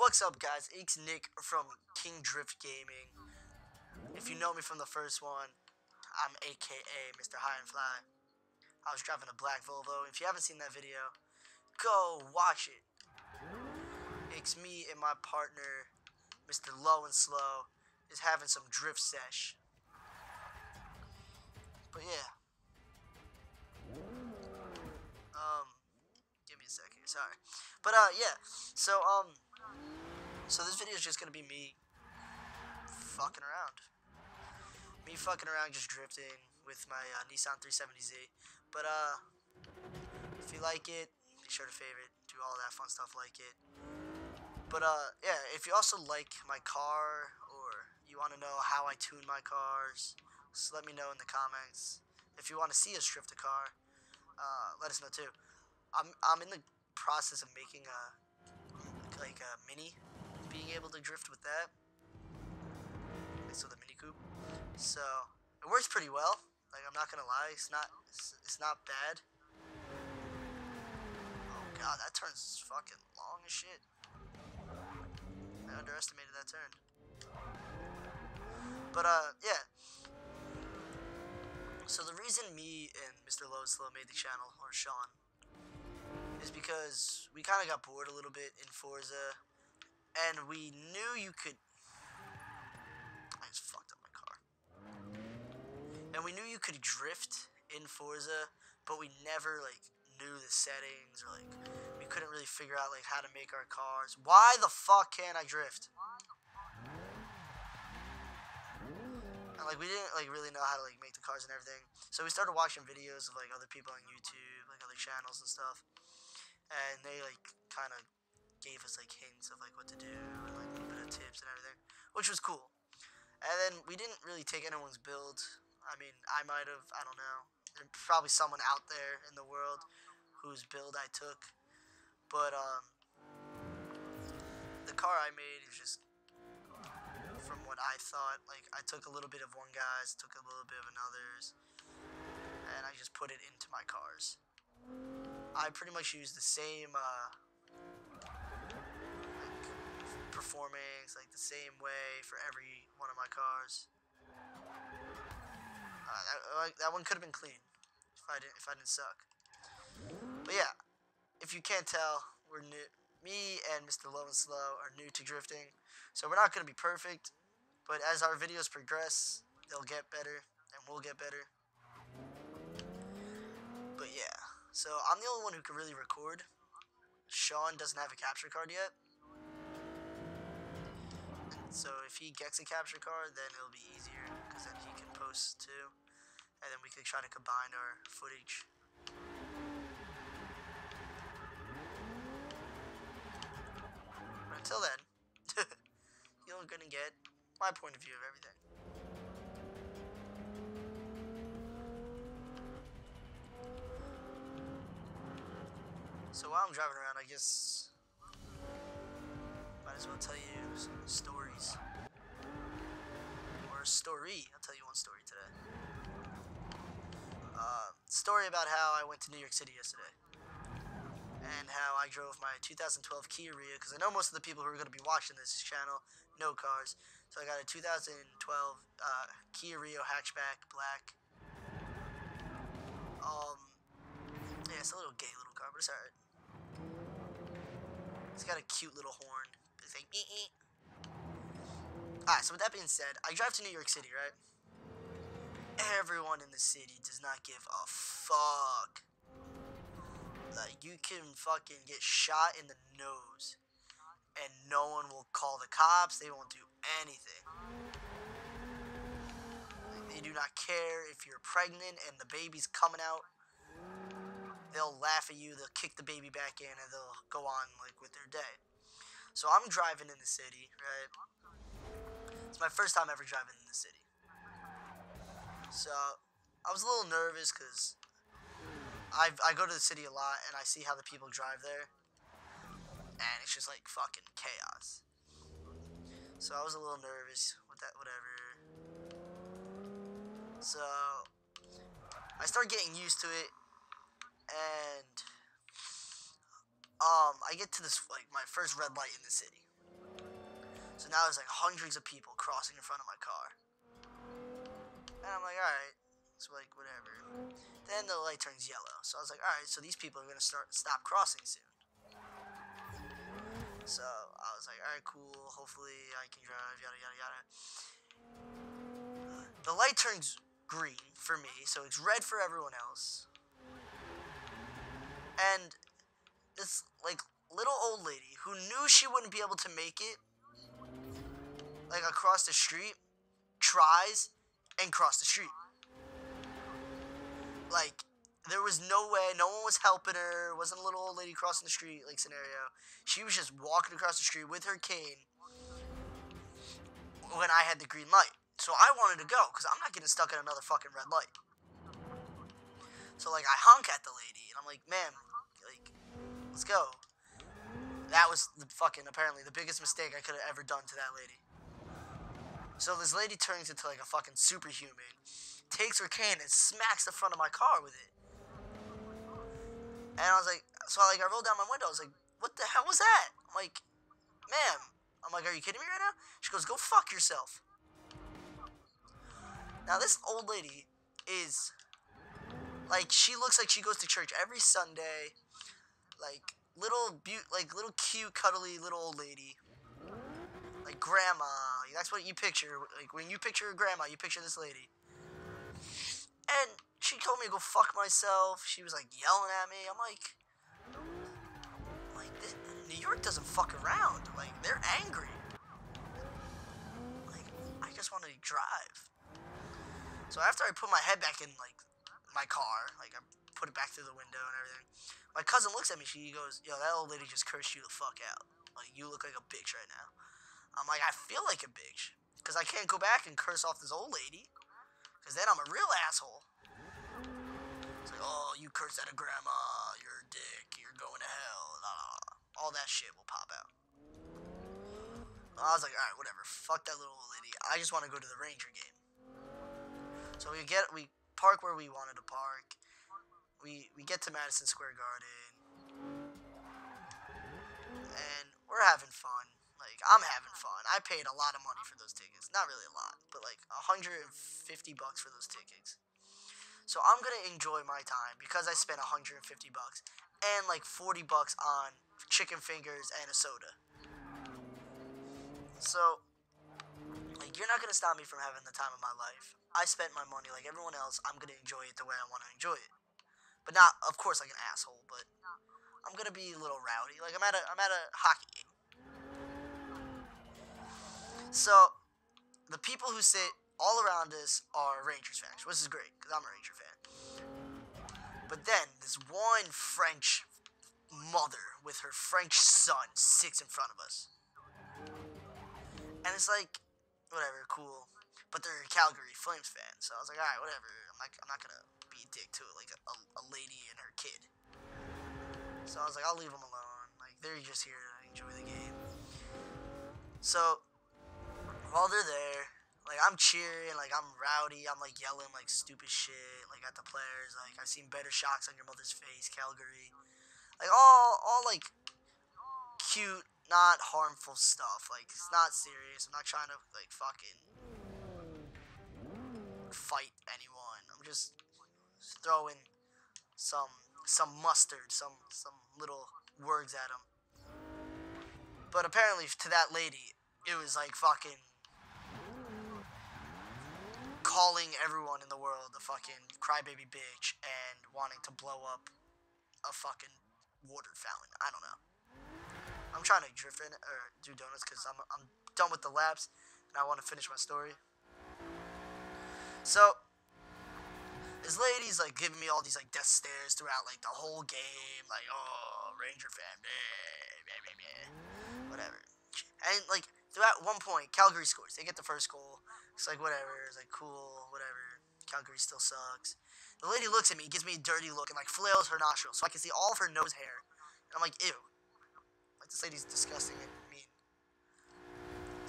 What's up, guys? It's Nick from King Drift Gaming. If you know me from the first one, I'm AKA Mr. High and Fly. I was driving a black Volvo. If you haven't seen that video, go watch it. It's me and my partner, Mr. Low and Slow, is having some drift sesh. But yeah. Give me a second. Sorry. But yeah. So this video is just gonna be me fucking around. Me fucking around, just drifting with my Nissan 370Z. But if you like it, be sure to favorite, do all that fun stuff like it. But yeah, if you also like my car or you want to know how I tune my cars, just let me know in the comments. If you want to see us drift a car, let us know too. I'm in the process of making a Mini, being able to drift with that. So the Mini Coupe. So it works pretty well. Like, I'm not gonna lie, it's not bad. Oh god, that turn's fucking long as shit. I underestimated that turn. But yeah. So the reason me and Mr. Low and Slow made the channel, or Sean, is because we kind of got bored a little bit in Forza, and we knew you could. I just fucked up my car. And we knew you could drift in Forza, but we never knew the settings, or we couldn't really figure out how to make our cars. Why the fuck can't I drift? And we didn't really know how to make the cars and everything. So we started watching videos of other people on YouTube, other channels and stuff. And they kind of gave us hints of what to do and a little bit of tips and everything, which was cool. And then we didn't really take anyone's build. I mean, I might have, I don't know. There's probably someone out there in the world whose build I took. But the car I made is just from what I thought. I took a little bit of one guy's, took a little bit of another's, and I just put it into my cars. I pretty much use the same performance, the same way for every one of my cars. That one could have been clean if I didn't suck. But yeah, if you can't tell, we're new. Me and Mr. Low and Slow are new to drifting, so we're not gonna be perfect. But as our videos progress, they'll get better, and we'll get better. But yeah, so I'm the only one who can really record. Sean doesn't have a capture card yet. So if he gets a capture card, then it'll be easier, because then he can post too. And then we can try to combine our footage. But until then, you're gonna get my point of view of everything. So while I'm driving around, I guess might as well tell you some stories. Or a story. I'll tell you one story today. Story about how I went to New York City yesterday. And how I drove my 2012 Kia Rio, because I know most of the people who are going to be watching this channel know cars. So I got a 2012 Kia Rio hatchback, black. Yeah, it's a little gay little car, but it's alright. It's got a cute little horn. It's like, ee. Alright, so with that being said, I drive to New York City, right? Everyone in the city does not give a fuck. You can fucking get shot in the nose, and no one will call the cops. They won't do anything. They do not care if you're pregnant and the baby's coming out. They'll laugh at you, they'll kick the baby back in, and they'll go on with their day. So I'm driving in the city, right? It's my first time ever driving in the city. So I was a little nervous because I go to the city a lot and I see how the people drive there, and it's just fucking chaos. So I was a little nervous with that, whatever. So I started getting used to it, and I get to this my first red light in the city, So now there's like hundreds of people crossing in front of my car. And I'm like, alright. So like, whatever. Then the light turns yellow. So I was like, alright, so these people are going to stop crossing soon. So I was like, alright, cool. Hopefully I can drive, yada, yada, yada. The light turns green for me, so it's red for everyone else. And this, like, little old lady who knew she wouldn't be able to make it, like, across the street, tries and cross the street. Like, there was no way, no one was helping her. It wasn't a little old lady crossing the street, like, scenario. She was just walking across the street with her cane when I had the green light. So I wanted to go, because I'm not getting stuck in another fucking red light. So, like, I honk at the lady, and I'm like, ma'am, like, let's go. That was apparently the biggest mistake I could have ever done to that lady. So this lady turns into like a fucking superhuman, takes her cane and smacks the front of my car with it. And I was like, I rolled down my window. I was like, what the hell was that? I'm like, ma'am. I'm like, are you kidding me right now? She goes, go fuck yourself. Now this old lady is, like, she looks like she goes to church every Sunday. Like, little cute, cuddly little old lady. Like grandma. That's what you picture. Like when you picture a grandma, you picture this lady. And she told me to go fuck myself. She was like yelling at me. I'm like New York doesn't fuck around. Like they're angry. Like I just wanted to drive. So after I put my head back in like my car, like I put it back through the window and everything, my cousin looks at me. She goes, "Yo, that old lady just cursed you the fuck out. Like you look like a bitch right now." I'm like, I feel like a bitch. Because I can't go back and curse off this old lady. Because then I'm a real asshole. It's like, oh, you cursed at a grandma. You're a dick. You're going to hell. All that shit will pop out. I was like, alright, whatever. Fuck that little old lady. I just want to go to the Ranger game. So we park where we wanted to park. We get to Madison Square Garden. And we're having fun. Like, I'm having fun. I paid a lot of money for those tickets. Not really a lot, but like $150 for those tickets. So I'm gonna enjoy my time because I spent $150 and like $40 on chicken fingers and a soda. So, like, you're not gonna stop me from having the time of my life. I spent my money like everyone else. I'm gonna enjoy it the way I want to enjoy it, but not, of course, like an asshole. But I'm gonna be a little rowdy. Like I'm at a hockey game. So, the people who sit all around us are Rangers fans, which is great, because I'm a Ranger fan. But then, this one French mother with her French son sits in front of us. And it's like, whatever, cool. But they're Calgary Flames fans, so I was like, alright, whatever. I'm not gonna be a dick to it, like a lady and her kid. So I was like, I'll leave them alone. Like, they're just here to enjoy the game. So, while they're there, like, I'm cheering, like, I'm rowdy, I'm, like, yelling, like, stupid shit, like, at the players, like, I've seen better shots on your mother's face, Calgary. Like, all like, cute, not harmful stuff. Like, it's not serious. I'm not trying to, like, fucking fight anyone. I'm just throwing some mustard, some little words at them. But apparently, to that lady, it was, like, fucking calling everyone in the world a fucking crybaby bitch and wanting to blow up a fucking water fountain. I don't know. I'm trying to drift in or do donuts because I'm done with the laps and I want to finish my story. So this lady's like giving me all these like death stares throughout like the whole game, like, oh, Ranger fan, blah, blah, blah, blah. Whatever. And like throughout one point, Calgary scores. They get the first goal. It's like whatever. It's like cool, whatever. Calgary still sucks. The lady looks at me, gives me a dirty look, and like flails her nostrils so I can see all of her nose hair. And I'm like, ew. Like this lady's disgusting and mean.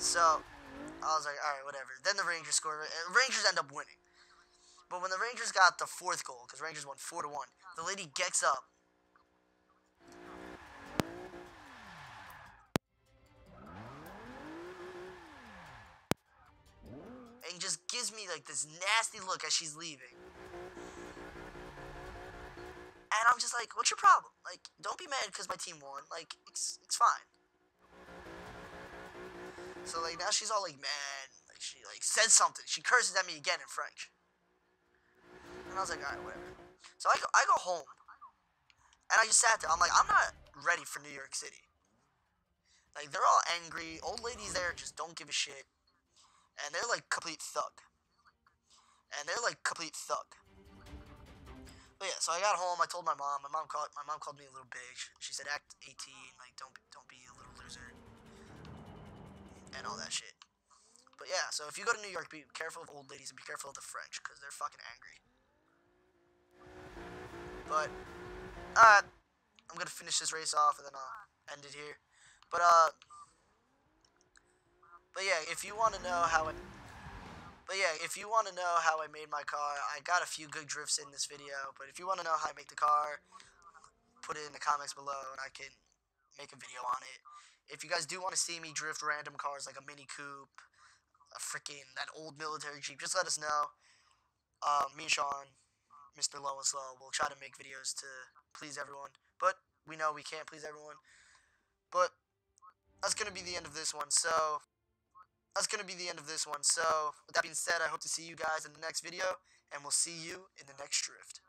So I was like, alright, whatever. Then the Rangers score. Rangers end up winning. But when the Rangers got the fourth goal, because Rangers won 4-1, the lady gets up. and just gives me like this nasty look as she's leaving. And I'm just like, what's your problem? Like, don't be mad because my team won. Like, it's fine. So like now she's all like mad. Like she like said something. She curses at me again in French. And I was like, alright, whatever. So I go home. And I just sat there. I'm like, I'm not ready for New York City. Like, they're all angry. Old ladies there just don't give a shit. And they're like complete thug. But yeah, so I got home. I told my mom. My mom called me a little bitch. She said, "Act 18. Like, don't be a little loser." And all that shit. But yeah, so if you go to New York, be careful of old ladies and be careful of the French, because they're fucking angry. But, I'm gonna finish this race off and then I'll end it here. But, but yeah, if you want to know how it. But yeah, if you want to know how I made my car, I got a few good drifts in this video. But if you want to know how I make the car, put it in the comments below and I can make a video on it. If you guys do want to see me drift random cars like a Mini Coupe, a freaking that old military Jeep, just let us know. Me and Sean, Mr. Low and Slow, will try to make videos to please everyone. But we know we can't please everyone. But that's gonna be the end of this one. So with that being said, I hope to see you guys in the next video, and we'll see you in the next drift.